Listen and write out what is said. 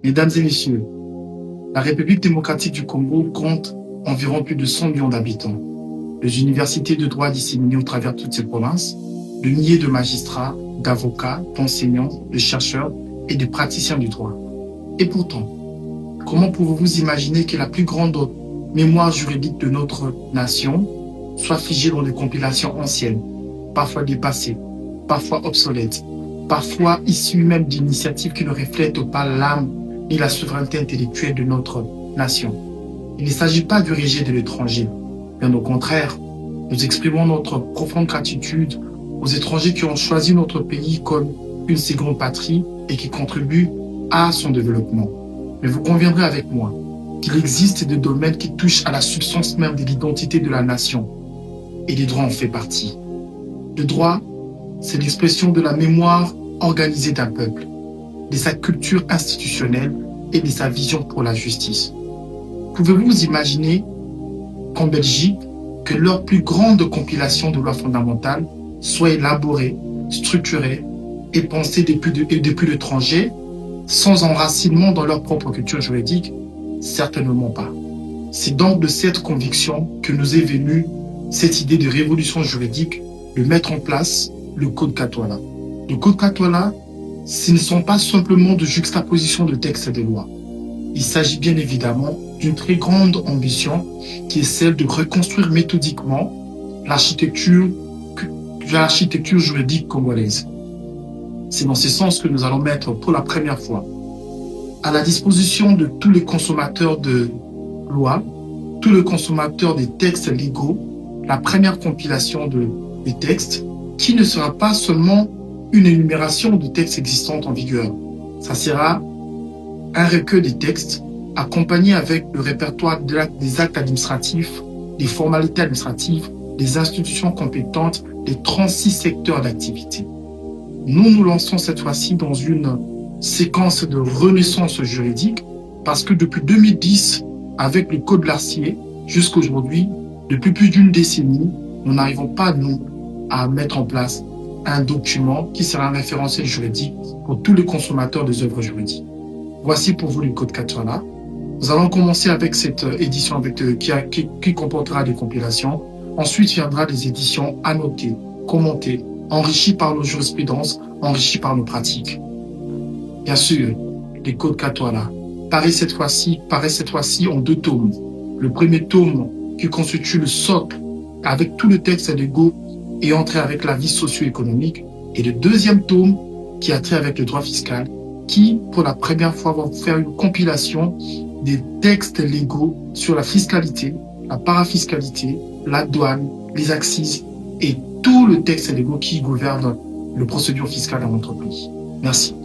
Mesdames et messieurs, la République démocratique du Congo compte environ plus de 100 millions d'habitants. Les universités de droit disséminées au travers de toutes ces provinces, de milliers de magistrats, d'avocats, d'enseignants, de chercheurs et de praticiens du droit. Et pourtant, comment pouvez-vous imaginer que la plus grande mémoire juridique de notre nation soit figée dans des compilations anciennes, parfois dépassées, parfois obsolètes, parfois issues même d'initiatives qui ne reflètent pas l'âme ni la souveraineté intellectuelle de notre nation? Il ne s'agit pas du rejet de l'étranger. Bien au contraire, nous exprimons notre profonde gratitude aux étrangers qui ont choisi notre pays comme une seconde patrie et qui contribuent à son développement. Mais vous conviendrez avec moi qu'il existe des domaines qui touchent à la substance même de l'identité de la nation. Et les droits en fait partie. Le droit, c'est l'expression de la mémoire organisée d'un peuple, de sa culture institutionnelle et de sa vision pour la justice. Pouvez-vous imaginer qu'en Belgique, que leur plus grande compilation de lois fondamentales soit élaborée, structurée et pensée depuis l'étranger, sans enracinement dans leur propre culture juridique? Certainement pas. C'est donc de cette conviction que nous est venue cette idée de révolution juridique, de mettre en place le Code Katwala. Le Code Katwala, ce ne sont pas simplement de juxtaposition de textes et de lois. Il s'agit bien évidemment d'une très grande ambition qui est celle de reconstruire méthodiquement l'architecture juridique congolaise. C'est dans ce sens que nous allons mettre pour la première fois à la disposition de tous les consommateurs de lois, tous les consommateurs des textes légaux, la première compilation des textes qui ne sera pas seulement une énumération de textes existants en vigueur. Ça sera un recueil des textes accompagné avec le répertoire des actes administratifs, des formalités administratives, des institutions compétentes, des 36 secteurs d'activité. Nous nous lançons cette fois-ci dans une séquence de renaissance juridique parce que depuis 2010, avec le Code Larcier, jusqu'à aujourd'hui, depuis plus d'une décennie, nous n'arrivons pas, nous, à mettre en place un document qui sera un référentiel juridique pour tous les consommateurs des œuvres juridiques. Voici pour vous le Code Katwala. Nous allons commencer avec cette édition qui comportera des compilations. Ensuite viendra des éditions annotées, commentées, enrichies par nos jurisprudences, enrichies par nos pratiques. Bien sûr, les Codes Katwala paraît cette fois-ci en 2 tomes. Le premier tome qui constitue le socle avec tout le texte légaux et entré avec la vie socio-économique, et le deuxième tome qui a trait avec le droit fiscal, qui, pour la première fois, va faire une compilation des textes légaux sur la fiscalité, la parafiscalité, la douane, les accises et tout le texte légaux qui gouverne le procédure fiscale dans notre pays. Merci.